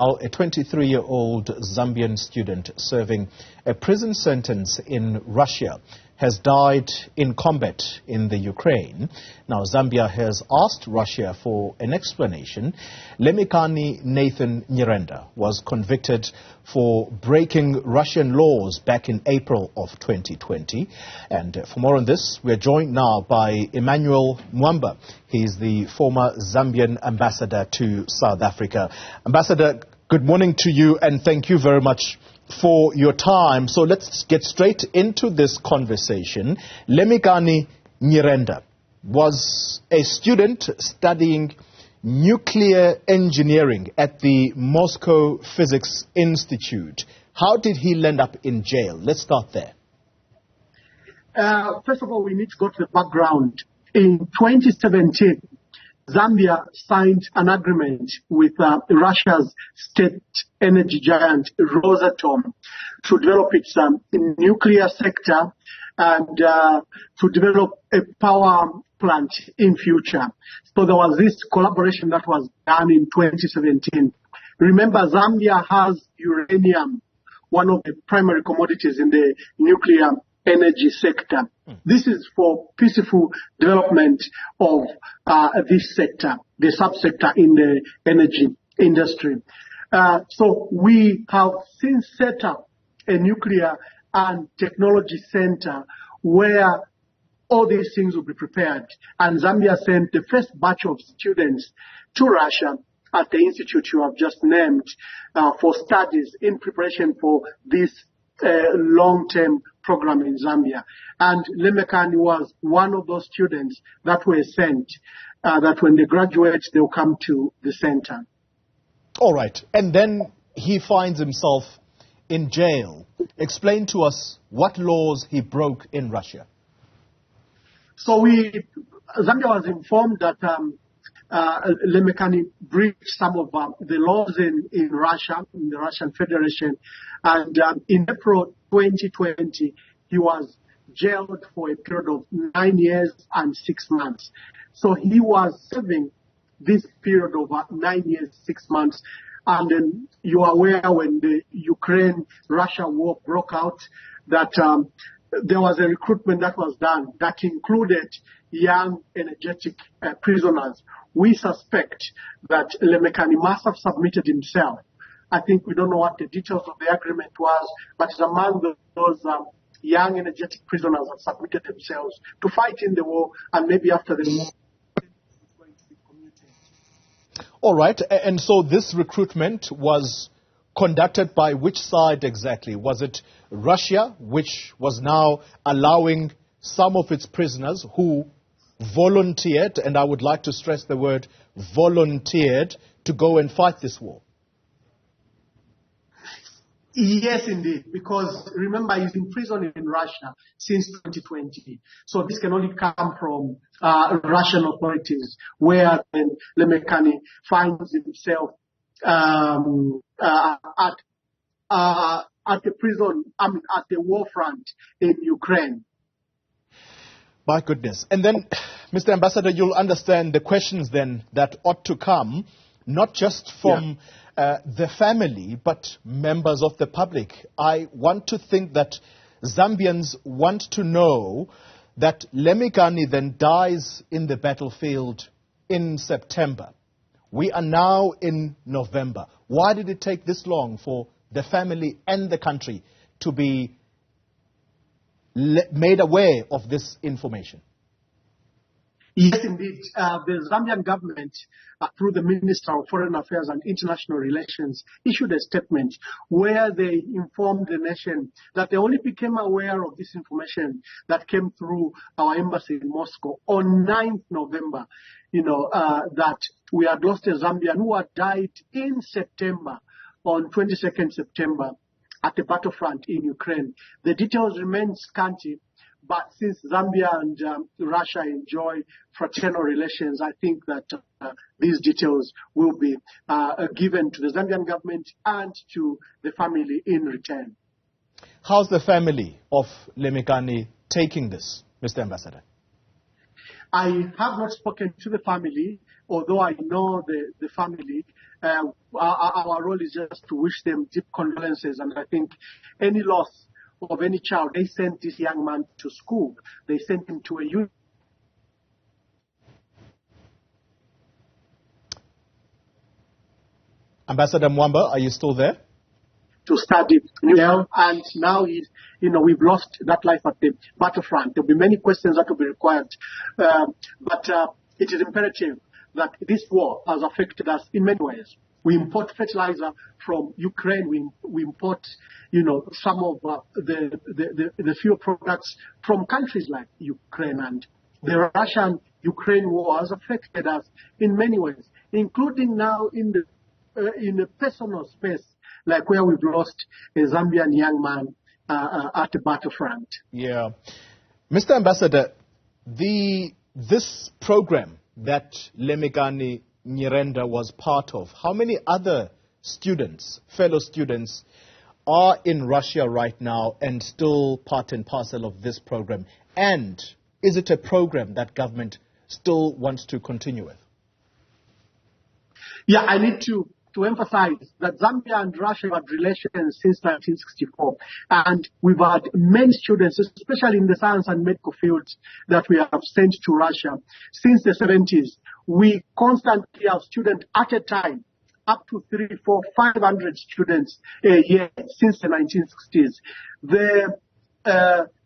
A 23-year-old Zambian student serving a prison sentence in Russia has died in combat in the Ukraine. Now, Zambia has asked Russia for an explanation. Lemekhani Nathan Nyirenda was convicted for breaking Russian laws back in April of 2020. And for more on this, we're joined now by Emmanuel Mwamba. He's the former Zambian Ambassador to South Africa. Ambassador, good morning to you, and thank you very much for your time. So let's get straight into this conversation. Lemekhani Nyirenda was a student studying nuclear engineering at the Moscow Physics Institute. How did he land up in jail? Let's start there. First of all, we need to go to the background. In 2017, Zambia signed an agreement with Russia's state energy giant Rosatom to develop its nuclear sector and to develop a power plant in future. So there was this collaboration that was done in 2017. Remember, Zambia has uranium, one of the primary commodities in the nuclear energy sector. This is for peaceful development of this sector, the subsector in the energy industry. So we have since set up a nuclear and technology center where all these things will be prepared. And Zambia sent the first batch of students to Russia at the institute you have just named for studies in preparation for this long-term program in Zambia. And Lemekhani was one of those students that were sent, that when they graduate, they'll come to the center. All right. And then he finds himself in jail. Explain to us what laws he broke in Russia. So Zambia was informed that Lemekhani breached some of the laws in Russia, in the Russian Federation. And in April 2020, he was jailed for a period of 9 years and 6 months. So he was serving this period of 9 years, 6 months. And then you are aware when the Ukraine-Russia war broke out that there was a recruitment that was done that included young, energetic prisoners. We suspect that Lemekhani must have submitted himself. I think we don't know what the details of the agreement was, but it's among those young, energetic prisoners that submitted themselves to fight in the war, and maybe after the war, it's going to be commuted. All right. And so this recruitment was conducted by which side exactly? Was it Russia, which was now allowing some of its prisoners who volunteered, and I would like to stress the word volunteered, to go and fight this war? Yes, indeed, because remember, he's in prison in Russia since 2020. So this can only come from Russian authorities, where then Lemekhani finds himself at the prison, at the war front in Ukraine. My goodness. And then, Mr. Ambassador, you'll understand the questions then that ought to come, not just from the family, but members of the public. I want to think that Zambians want to know that Lemekhani then dies in the battlefield in September. We are now in November. Why did it take this long for the family and the country to be made aware of this information? Yes, indeed. The Zambian government, through the Minister of Foreign Affairs and International Relations, issued a statement where they informed the nation that they only became aware of this information that came through our embassy in Moscow on 9th November, that we had lost a Zambian who had died in September, on 22nd September, at the battlefront in Ukraine. The details remain scanty, but since Zambia and Russia enjoy fraternal relations, I think that these details will be given to the Zambian government and to the family in return. How's the family of Lemekhani taking this, Mr. Ambassador? I have not spoken to the family, although I know the family. Our role is just to wish them deep condolences. And I think any loss of any child, they sent this young man to school. They sent him to a youth. Ambassador Mwamba, are you still there? To study, and now we've lost that life at the battlefront. There'll be many questions that will be required, but it is imperative that this war has affected us in many ways. We import fertilizer from Ukraine. We import, some of the fuel products from countries like Ukraine, and the Russian-Ukraine war has affected us in many ways, including now in the personal space, like where we've lost a Zambian young man at the battlefront. Yeah. Mr. Ambassador, this program that Lemekhani Nyirenda was part of, how many other students, fellow students, are in Russia right now and still part and parcel of this program? And is it a program that government still wants to continue with? Yeah, I need to emphasize that Zambia and Russia have had relations since 1964. And we've had many students, especially in the science and medical fields, that we have sent to Russia since the 70s. We constantly have students at a time, up to 300, 400, 500 students a year since the 1960s.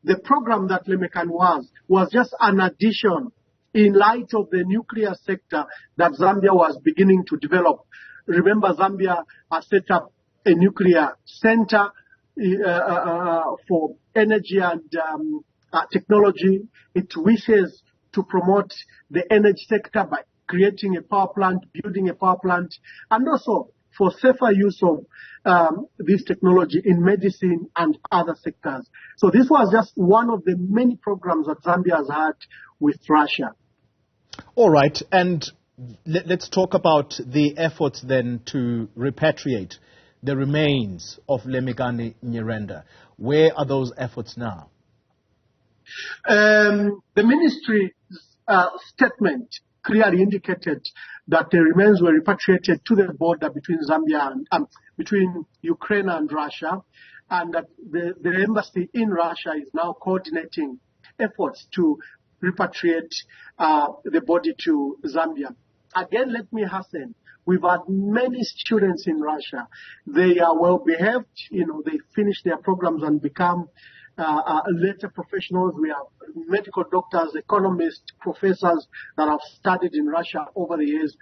The program that Lemekhani was just an addition in light of the nuclear sector that Zambia was beginning to develop. Remember, Zambia has set up a nuclear center for energy and technology. It wishes to promote the energy sector by creating a power plant, building a power plant, and also for safer use of this technology in medicine and other sectors. So this was just one of the many programs that Zambia has had with Russia. All right, and let's talk about the efforts then to repatriate the remains of Lemekhani Nyirenda. Where are those efforts now? The ministry's statement clearly indicated that the remains were repatriated to the border between Zambia and between Ukraine and Russia, and that the embassy in Russia is now coordinating efforts to repatriate the body to Zambia. Again, let me hasten. We've had many students in Russia. They are well behaved. They finish their programs and become later professionals. We have medical doctors, economists, professors that have studied in Russia over the years.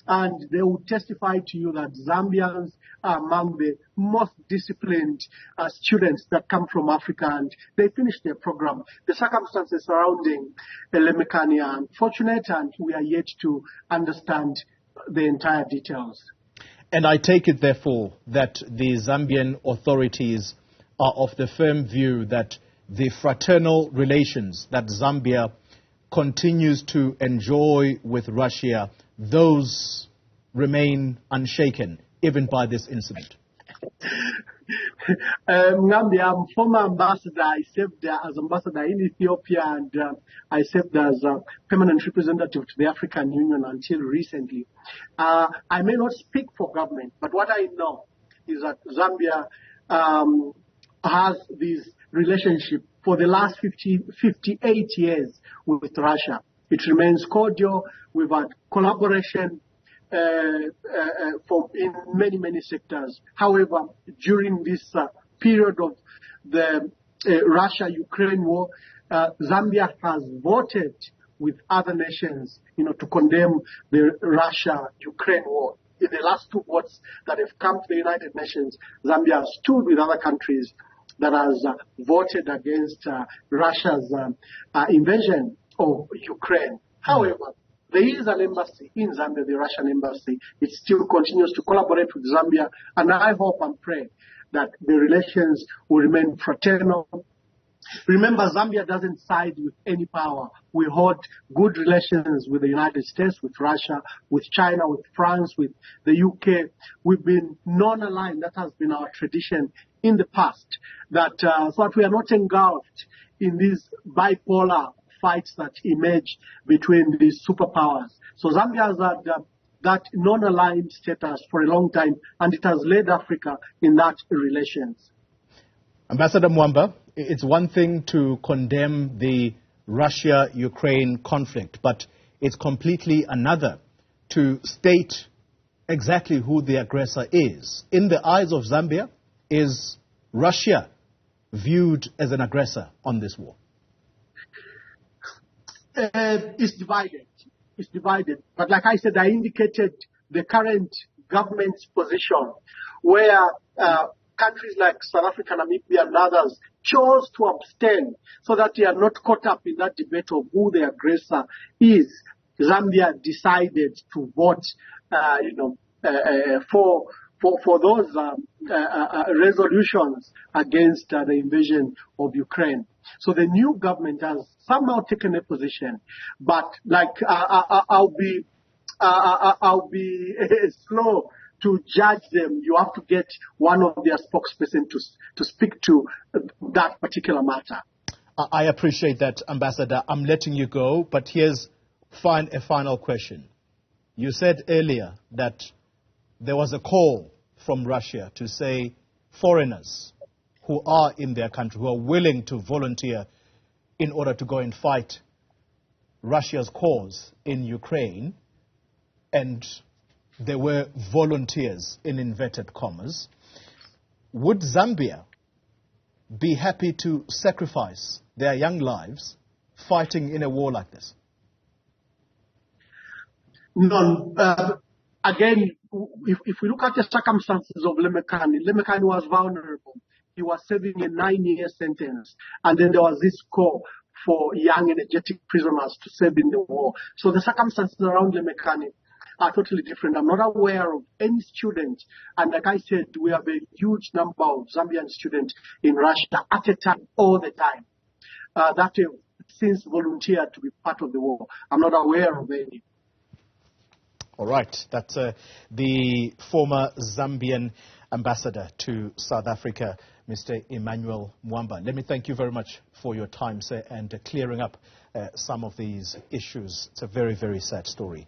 And they will testify to you that Zambians are among the most disciplined students that come from Africa, and they finish their program. The circumstances surrounding Lemekhani are unfortunate, and we are yet to understand the entire details. And I take it, therefore, that the Zambian authorities are of the firm view that the fraternal relations that Zambia continues to enjoy with Russia, those remain unshaken, even by this incident. Mwamba, I'm former ambassador. I served as ambassador in Ethiopia, and I served as a permanent representative to the African Union until recently. I may not speak for government, but what I know is that Zambia has this relationship for the last 58 years with Russia. It remains cordial. We've had collaboration in many, many sectors. However, during this period of the Russia-Ukraine war, Zambia has voted with other nations, to condemn the Russia-Ukraine war. In the last two votes that have come to the United Nations, Zambia stood with other countries that has voted against Russia's invasion of Ukraine. However, there is an embassy in Zambia, the Russian embassy. It still continues to collaborate with Zambia, and I hope and pray that the relations will remain fraternal. Remember, Zambia doesn't side with any power. We hold good relations with the United States, with Russia, with China, with France, with the UK. We've been non-aligned. That has been our tradition in the past, that so that we are not engulfed in these bipolar fights that emerge between these superpowers. So Zambia has had that non-aligned status for a long time, and it has led Africa in that relations. Ambassador Mwamba, it's one thing to condemn the Russia-Ukraine conflict, but it's completely another to state exactly who the aggressor is. In the eyes of Zambia, is Russia viewed as an aggressor on this war? It's divided. It's divided. But like I said, I indicated the current government's position, where countries like South Africa, Namibia, and others chose to abstain so that they are not caught up in that debate of who the aggressor is. Zambia decided to vote, for those resolutions against the invasion of Ukraine. So the new government has somehow taken a position, but like I'll be slow to judge them. You have to get one of their spokesperson to speak to that particular matter. I appreciate that, Ambassador. I'm letting you go, but here's a final question. You said earlier that there was a call from Russia to say foreigners who are in their country, who are willing to volunteer in order to go and fight Russia's cause in Ukraine, and there were volunteers in inverted commas. Would Zambia be happy to sacrifice their young lives fighting in a war like this? No. Again, if we look at the circumstances of Lemekhani was vulnerable. He was serving a 9-year sentence, and then there was this call for young, energetic prisoners to serve in the war. So the circumstances around Lemekhani are totally different. I'm not aware of any student, and like I said, we have a huge number of Zambian students in Russia at a time, all the time, that have since volunteered to be part of the war. I'm not aware of any. All right. That's the former Zambian ambassador to South Africa, Mr. Emmanuel Mwamba. Let me thank you very much for your time, sir, and clearing up some of these issues. It's a very, very sad story.